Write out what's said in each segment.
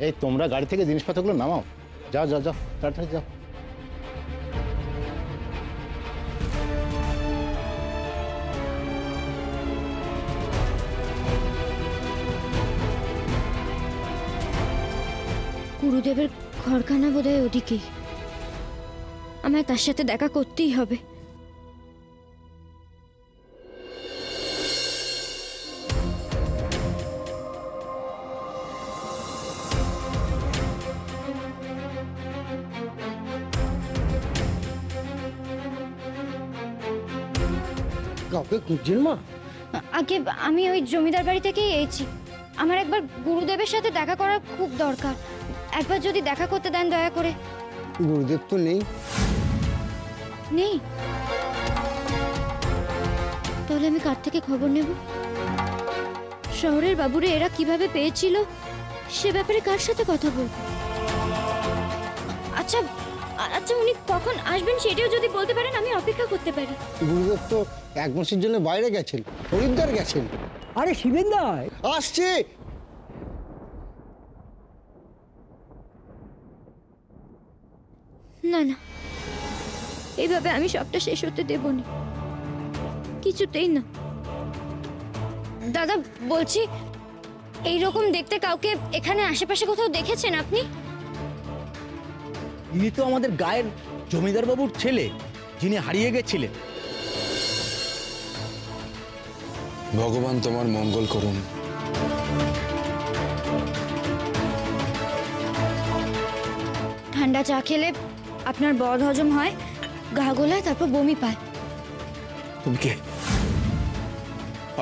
এই তোমরা গাড়ি থেকে জিনিসপত্রগুলো নামাও, যাও যাও যাও তাড়াতাড়ি যাও। গুরুদেবের ঘরখানা বোধহয় ওদিকেই, আমায় তার সাথে দেখা করতেই হবে। কাউকে খুঁজছেন মা? আগে আমি ওই জমিদার বাড়ি থেকেই এসেছি। আমার একবার গুরুদেবের সাথে দেখা করার খুব দরকার, একবার যদি দেখা করতে দেন দয়া করে। গুরুদেব তো নেই। নেই? তাহলে আমি কার থেকে খবর নেব? শহরের বাবুরে এরা কিভাবে পেয়েছিল সে ব্যাপারে কার সাথে কথা বলবো? আচ্ছা আচ্ছা, উনি কখন আসবেন সেটাও যদি বলতে পারেন আমি অপেক্ষা করতে পারি। গুরুদেব তো এক মাসের জন্য বাইরে গেছেন, হরিদ্বার গেছেন। আরে শিবেন দা আসছে। না না, এইভাবে আমি সবটা শেষ হতে দেব না, কিছুতেই না। দাদা বলছি, এইরকম দেখতে কাউকে এখানে আশেপাশে কোথাও দেখেছেন আপনি? ইনি তো আমাদের গায়ের জমিদার বাবুর ছেলে, যিনি হারিয়ে গেছিলেন। ভগবান তোমার মঙ্গল করুন। ঠান্ডা চা খেলে আপনার বদ হজম হয়, গা গোলায়, তারপর বমি পায়। তুমি কে?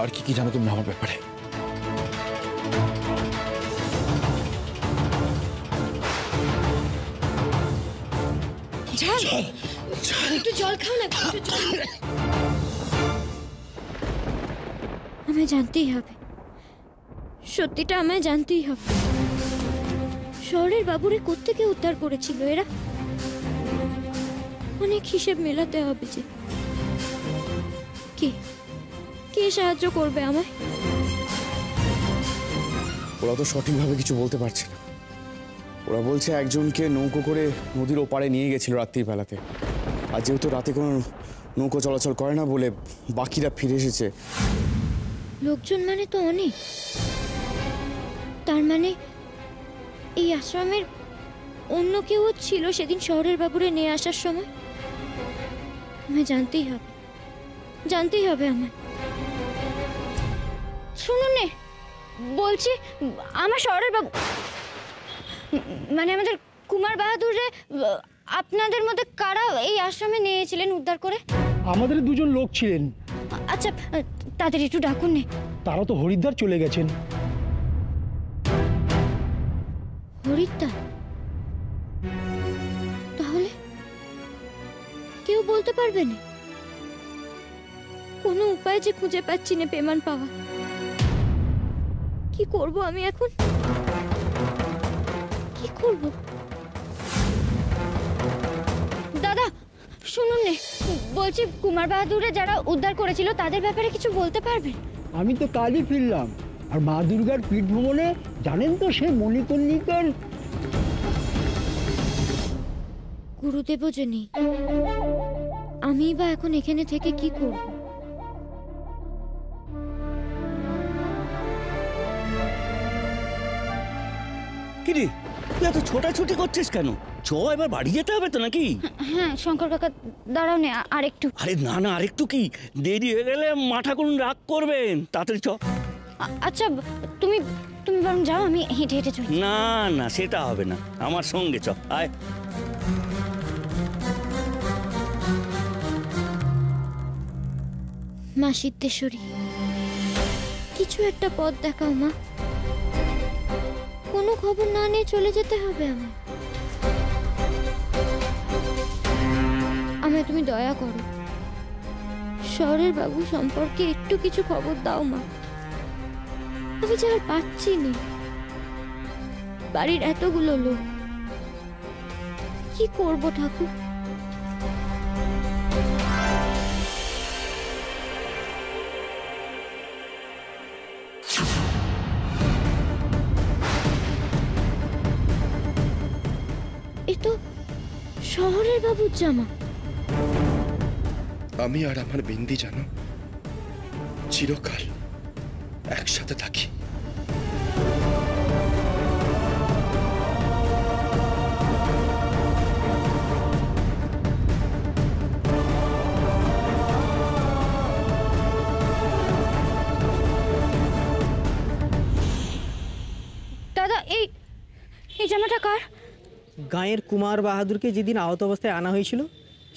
আর কি কি জানো তুমি আমার ব্যাপারে? একটু জল খাও না। আমায় জানতেই হবে, সত্যিটা আমায় জানতেই হবে। শহরের বাবুরে কোত্থেকে উদ্ধার করেছিল এরা? অনেক হিসেব মেলাতে হবে যে। কে কে সাহায্য করবে আমায়? ওরা তো সঠিকভাবে কিছু বলতে পারছে না। ওরা বলছে একজনকে নৌকো করে নদীর ওপারে নিয়ে গেছিল রাত্রির বেলাতে, আর যেহেতু রাতে কোনো নৌকো চলাচল করে না বলে বাকিরা ফিরে এসেছে। লোকজন মানে তো অনেক, তার মানে এই আশ্রমের অন্য কেউ ছিল সেদিন শহরের বাবুরে নিয়ে আসার সময়। আমায় জানতেই হবে, জানতেই হবে আমায়। শুনুন নে, বলছি আমার শহরের বাবু মানে আমাদের কুমার বাহাদুরে আপনাদের মধ্যে কারা এই আশ্রমে নিয়েছিলেন উদ্ধার করে? আমাদের দুজন লোক ছিলেন। আচ্ছা তাদের একটু ডাকুন নে। তারা তো হরিদ্বার চলে গেছেন। হরিদ্বার? তাহলে কেউ বলতে পারবে না? কোনো উপায় যে খুঁজে পাচ্ছি না পেমান পাওয়া। কি করব আমি এখন? কি করব? দাদা শুনুন নে, বলছি কুমার বাহাদুরে যারা উদ্ধার করেছিল তাদের ব্যাপারে কিছু বলতে পারবেন? আমি তো কালই ফিরলাম, আর মা দুর্গার পীঠ ভ্রমণে জানেন তো সে মণিকর্ণিকার। গুরুদেবও যে নেই, আমি বা এখন এখানে থেকে কি করব? কিরে তুই এত ছোটাছুটি করছিস কেন? চ, এবার বাড়ি যেতে হবে তো নাকি? হ্যাঁ শঙ্কর কাকা, দাঁড়াও নে আরেকটু। আরে না না, আরেকটু কি, দেরি হয়ে গেলে মাথা কোন রাগ করবেন। তাড়াতাড়ি চ। আচ্ছা তুমি তুমি বরং যাও, আমি হেঁটে হেঁটে চলি। না না, সেটা হবে না, আমার সঙ্গে চ, আয়। মা সিদ্ধেশ্বরী, কিছু একটা পথ দেখাও মা। কোনো খবর না নিয়ে চলে যেতে হবে আমায়। আমায় তুমি দয়া করো, শহরের বাবু সম্পর্কে একটু কিছু খবর দাও মা। আমি যে আর পাচ্ছি না, বাড়ির এতগুলো লোক, কি করব ঠাকুর? শহরের বাবুর জামা? আমি আর আমার বিন্দি জানো চিরকাল একসাথে থাকি। দাদা, এই এই জামাটা কার? গাঁয়ের কুমার বাহাদুরকে যেদিন আহত অবস্থায় আনা হয়েছিল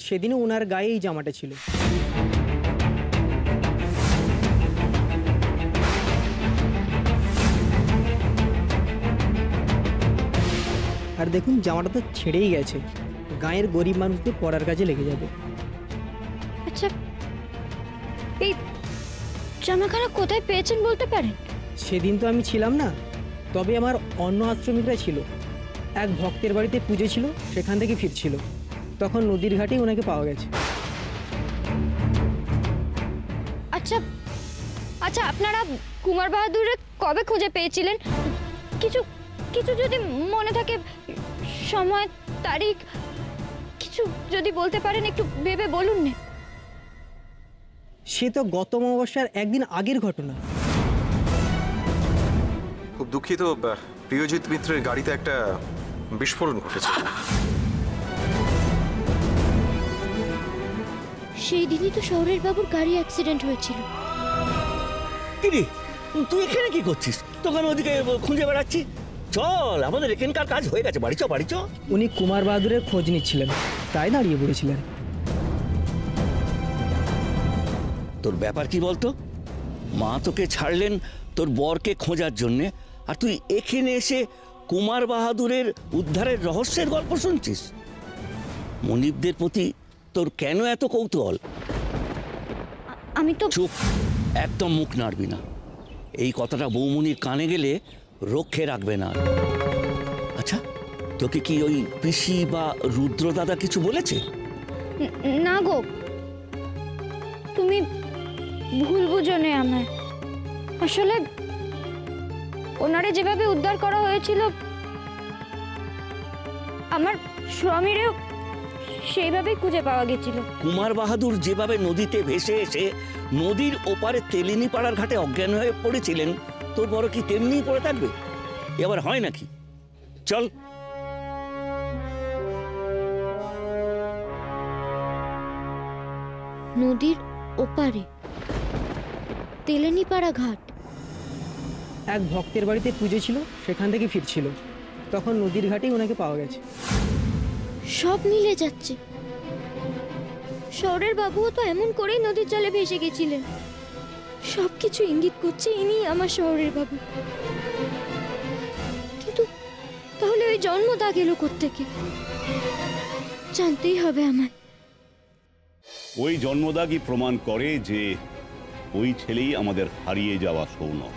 সেদিনও ওনার গায়ে এই জামাটা ছিল। আর দেখুন জামাটা তো ছেড়েই গেছে, গাঁয়ের গরিব মানুষদের পড়ার কাজে লেগে যাবে। আচ্ছা, এই জামাখানা কোথায় পেয়েছেন বলতে পারেন? সেদিন তো আমি ছিলাম না, তবে আমার অন্য আশ্রমিকরা ছিল। এক ভক্তের বাড়িতে পুজো ছিল, সেখান থেকে ফিরছিল, তখন নদীর ঘাটেই ওনাকে পাওয়া গেছে। আচ্ছা আচ্ছা, আপনারা কুমার বাহাদুরের কবে খুঁজে পেয়েছিলেন? কিছু কিছু যদি মনে থাকে, সময়, তারিখ কিছু যদি বলতে পারেন একটু ভেবে বলুন না। সে তো গত অমাবস্যার একদিন আগের ঘটনা। খুব দুঃখিত, প্রিয়জিৎ মিত্রের গাড়িতে একটা বিস্ফোরণ ঘটেছে। সেই দিনই তো শহরের বাবুর গাড়ি অ্যাক্সিডেন্ট হয়েছিল। কিরে, তুই এখানে কি করছিস? তোকে আমি ওদিকে খুঁজে বেড়াচ্ছি। চল, আমাদের এখানকার কাজ হয়ে গেছে, বাড়ি চ, বাড়ি চ। উনি কুমার বাহাদুরের খোঁজ নিচ্ছিলেন, তাই দাঁড়িয়ে পড়েছিলেন। তোর ব্যাপার কি বলতো? মা তোকে ছাড়লেন তোর বরকে খোঁজার জন্যে, আর তুই এখানে এসে কুমার বাহাদুরের উদ্ধারের রহস্যের গল্প শুনছিস। মনিবদের প্রতি তোর কেন এত কৌতূহল? আমি তো চুপ, একদম মুখ নাড়বি না। এই কথাটা বৌমনির কানে গেলে রক্ষে রাখবে না। আচ্ছা, তোকে কি ওই পিসি বা রুদ্র দাদা কিছু বলেছে? না গো, তুমি ভুল বুঝো নে আমায়। আসলে ওনারে যেভাবে উদ্ধার করা হয়েছিল, আমার স্বামীরেও সেইভাবেই খুঁজে পাওয়া গেছিল। কুমার বাহাদুর যেভাবে নদীতে ভেসে এসে নদীর ওপারে তেলিনী পাড়ার ঘাটে অজ্ঞান হয়ে পড়েছিলেন, তোর বড় কি তেমনিই পড়ে থাকবে? এবার হয় নাকি? চল। নদীর ওপারে তেলেনীপাড়া ঘাট। এক ভক্তের বাড়িতে পুজো ছিল, সেখান থেকে ফিরছিল, তখন নদীর ঘাটেই ওনাকে পাওয়া গেছে। সব মিলে যাচ্ছে। শহরের বাবুও তো এমন করেই নদীর জলে ভেসে গেছিলেন। সবকিছু ইঙ্গিত করছে ইনি আমার শহরের বাবু। কিন্তু তাহলে ওই জন্মদা গেল কোত্থেকে? জানতেই হবে আমায়। ওই জন্মদাগই প্রমাণ করে যে ওই ছেলেই আমাদের হারিয়ে যাওয়া সৌনক।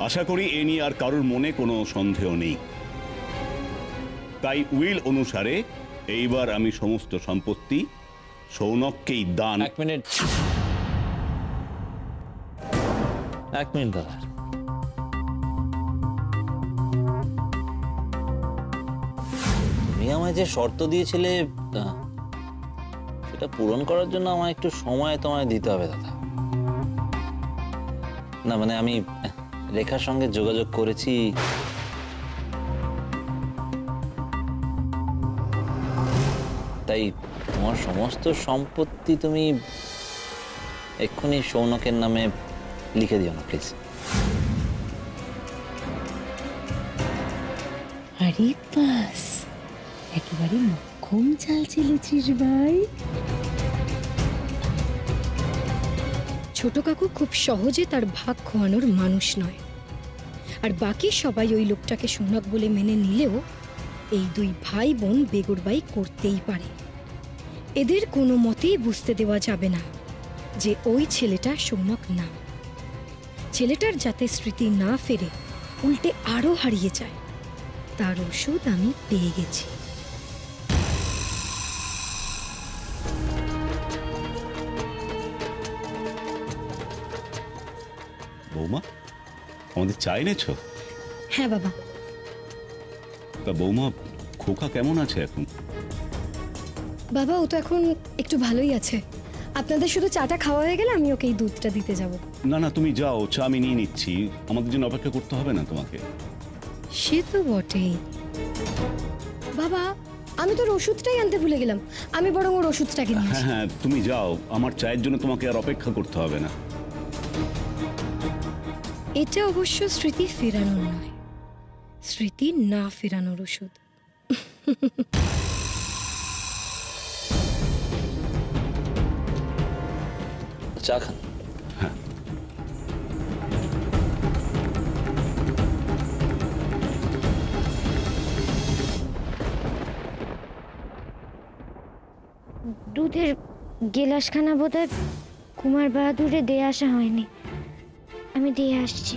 আশা করি এ নিয়ে আর কারোর মনে কোনো সন্দেহ নেই। তাই উইল অনুসারে এইবার আমি সমস্ত সম্পত্তি সৌনককেই দান। এক মিনিট দাদা, তুমি আমায় যে শর্ত দিয়েছিলে সেটা পূরণ করার জন্য আমায় একটু সময় তোমায় দিতে হবে দাদা। না মানে আমি রেখার সঙ্গে যোগাযোগ করেছি, তাই তোমার সমস্ত সম্পত্তি তুমি এক্ষুনি সৌনকের নামে লিখে দিও না প্লিজ। আরে বাস, একেবারে মক্ষম চাল চেলেছিস ভাই। ছোট কাকু খুব সহজে তার ভাগ খোয়ানোর মানুষ নয়, আর বাকি সবাই ওই লোকটাকে সৌনক বলে মেনে নিলেও এই দুই ভাই বোন বেগুড়বাই করতেই পারে। এদের কোনো মতেই বুঝতে দেওয়া যাবে না যে ওই ছেলেটা সৌনক না। ছেলেটার যাতে স্মৃতি না ফেরে, উল্টে আরও হারিয়ে যায়, তার ওষুধ আমি পেয়ে গেছি। বৌমা, আমাদের চা এনেছ? হ্যাঁ বাবা। তা বৌমা, খোকা কেমন আছে এখন? বাবা ও তো এখন একটু ভালোই আছে। আপনাদের শুধু চাটা খাওয়া হয়ে গেলে আমি ওকে এই দুধটা দিতে যাব। না না, তুমি যাও, চা আমি নিয়ে নিচ্ছি, আমাদের জন্য অপেক্ষা করতে হবে না তোমাকে। সে তো বটেই। বাবা আমি তোর ওষুধটাই আনতে ভুলে গেলাম, আমি বরং ওর ওষুধটাকে নিয়ে আসি। হ্যাঁ তুমি যাও, আমার চায়ের জন্য তোমাকে আর অপেক্ষা করতে হবে না। এটা অবশ্য স্মৃতি ফেরানোর নয়, স্মৃতি না ফেরানোর ওষুধ। চা খান। হ্যাঁ দুধের গেলাসখানা বোধহয় কুমার বাহাদুরে দিয়ে আসা হয়নি, আমি দিয়ে আসছি।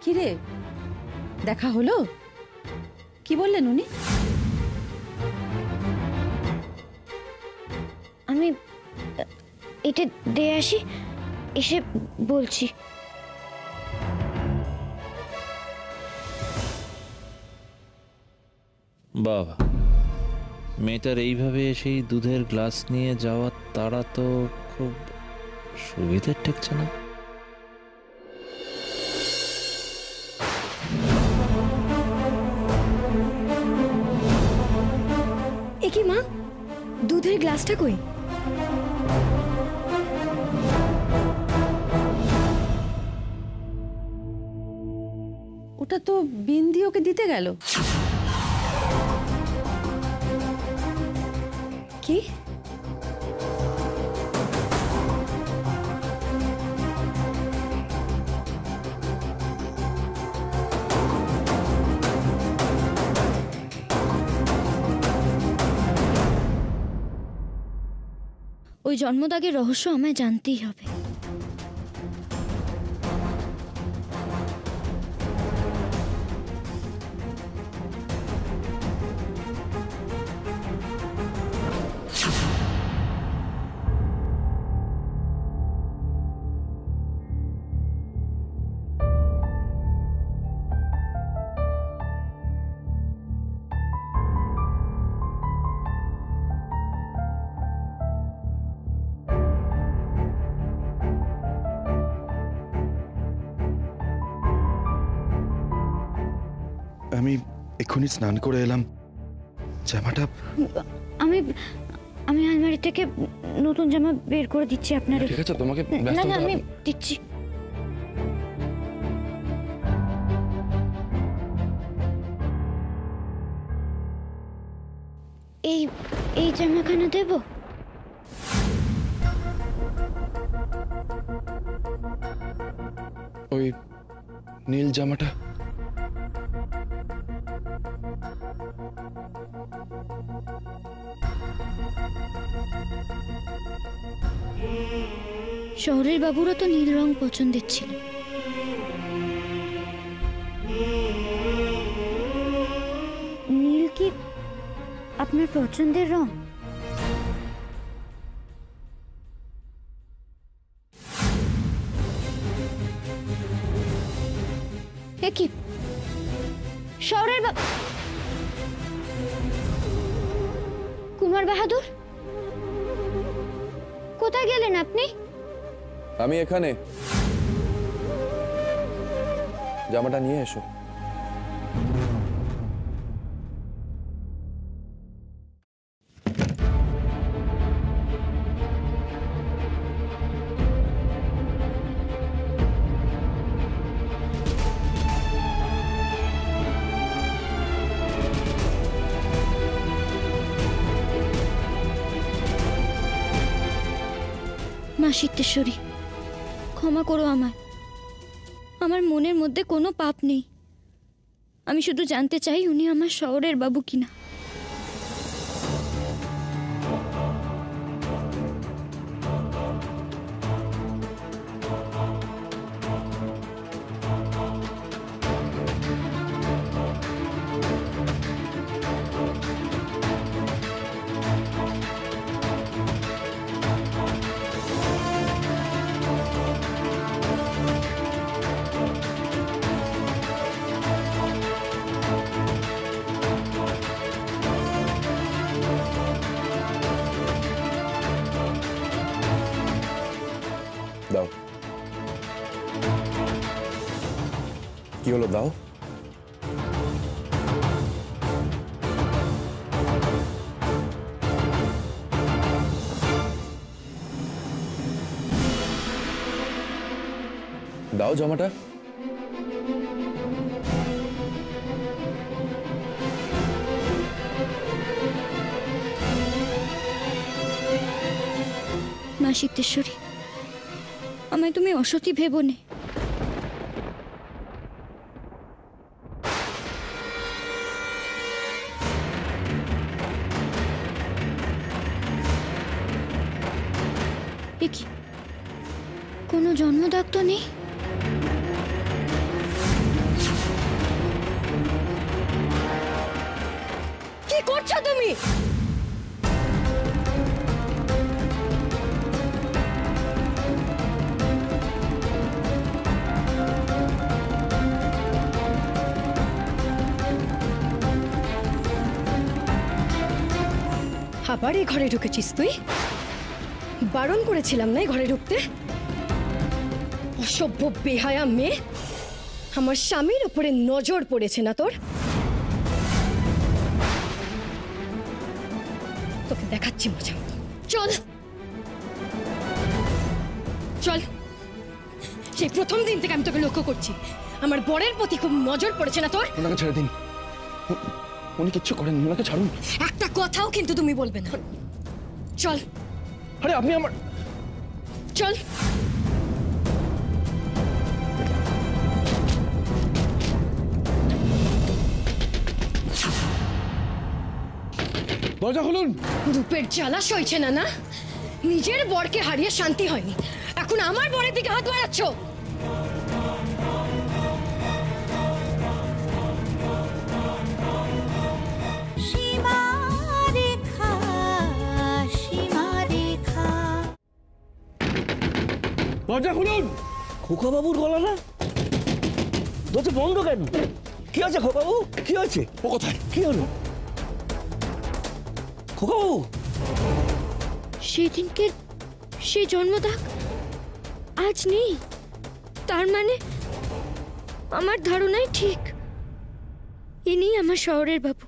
কিরে দেখা হলো? কি বললেন উনি? আমি এটা দিয়ে আসি, এসে বলছি। বাবা, মেয়েটার এইভাবে সেই দুধের গ্লাস নিয়ে যাওয়ার তারা তো খুব সুবিধের ঠেকছে না। এ কি মা, দুধের গ্লাসটা কই? ওটা তো বিন্দি ওকে দিতে গেল। কি? ওই জন্মদাগের রহস্য আমায় জানতেই হবে। আমি এক্ষুনি স্নান করে এলাম, জামাটা আমি আমি আলমারি থেকে নতুন জামা বের করে দিচ্ছি আপনার। ঠিক আছে, তোমাকে না না আমি দিচ্ছি। এই এই জামাখানা দেব? ওই নীল জামাটা শহরের বাবুরা তো নীল রং পছন্দের ছিল। নীল কি আপনার পছন্দের রং? কি শহরের কুমার বাহাদুর কোথায় গেলেন আপনি? আমি এখানে, জামাটা নিয়ে এসো। মা সিদ্ধেশ্বরী, ক্ষমা করো আমায়, আমার মনের মধ্যে কোনো পাপ নেই। আমি শুধু জানতে চাই উনি আমার শহরের বাবু কিনা। দাও। কি হলো, দাও। দাও জামাটা। মা সিদ্ধেশ্বরী, আমায় তুমি অসতী ভেবো নে। কি কোনো জন্মদাগ তো নেই? কি করছো তুমি? আবার এই ঘরে ঢুকেছিস তুই? বারণ করেছিলাম না এই ঘরে ঢুকতে? অসভ্য বেহায়া মেয়ে, আমার স্বামীর উপরে নজর পড়েছে না তোর? তোকে দেখাচ্ছি মজা। চল চল। সেই প্রথম দিন থেকে আমি তোকে লক্ষ্য করছি, আমার বরের প্রতি খুব নজর পড়েছে না তোর? ওনাকে ছেড়ে দিন, উনি কিচ্ছু করেননি, ওনাকে ছাড়ুন। একটা কথাও কিন্তু তুমি বলবে না। চল। আরে আপনি আমার, চল। দরজা খুলুন। রূপের জ্বালা সইছে না, না? নিজের বরকে হারিয়ে শান্তি হয়নি, এখন আমার বরের দিকে হাত বাড়াচ্ছ। দরজা খুলুন। খোকা বাবুর গলা না? দরজা বন্ধ কেন? কি আছে খোকা বাবু? কি হয়েছে? ও কোথায়? কি হলো খোকা বাবু? সেদিনকে সেই জন্মদাগ আজ নেই, তার মানে আমার ধারণাই ঠিক। ইনি আমার শহরের বাবু,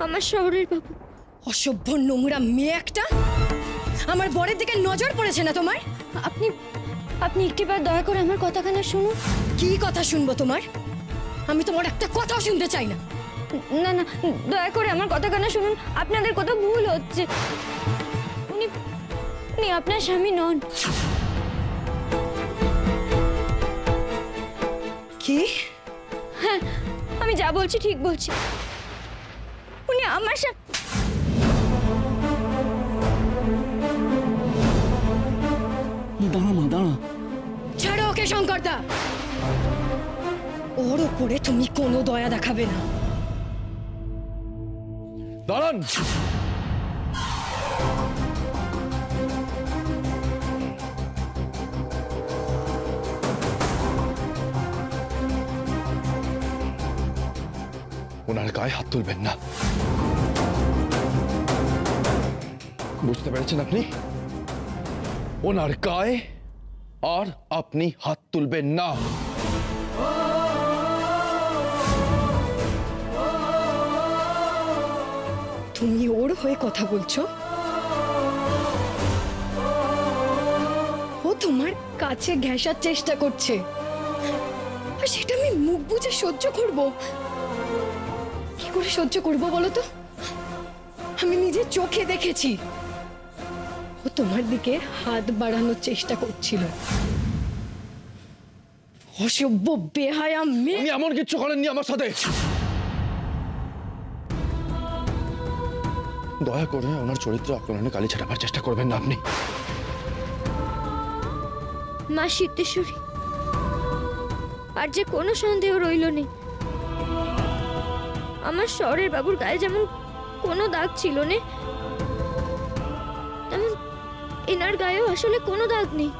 আমার শহরের বাবু। অসভ্য নোংরা মেয়ে একটা, আমার বরের দিকে নজর পড়েছে না তোমার? আপনি আপনি একটিবার দয়া করে আমার কথাখানা শুনুন। কি কথা শুনবো তোমার? আমি তোমার একটা কথাও শুনতে চাই না। না না, দয়া করে আমার কথাখানা শুনুন, আপনাদের কথা ভুল হচ্ছে। উনি উনি আপনার স্বামী নন। কি? হ্যাঁ, আমি যা বলছি ঠিক বলছি। উনি আমার স্বামী। দাঁড়া মা, দাঁড়া। ছাড়ো ওকে শঙ্করদা, ওর উপরে তুমি কোনো দয়া দেখাবে না। দাঁড়ান। ওনার গায়ে হাত তুলবেন না, বুঝতে পেরেছেন আপনি? ওনার গায়ে আর আপনি হাত তুলবেন না। তুমি ওর হয়ে কথা বলছো? ও তোমার কাছে ঘেঁষার চেষ্টা করছে, আর সেটা আমি মুখ বুজে সহ্য করব? কি করে সহ্য করব বলো তো? আমি নিজে চোখে দেখেছি ও তোমার দিকে হাত বাড়ানোর চেষ্টা করছিল। অসভ্য বেহায়া মেয়ে। আপনি এমন কিচ্ছু করেননি আমার সাথে। দয়া করে ওনার চরিত্র আক্রমণে কালি ছেড়াবার চেষ্টা করবেন না আপনি। মা সিদ্ধেশ্বরী, আর যে কোনো সন্দেহ রইল নেই, আমার শহরের বাবুর গায়ে যেমন কোনো দাগ ছিল না, তেমন এনার গায়েও আসলে কোনো দাগ নেই।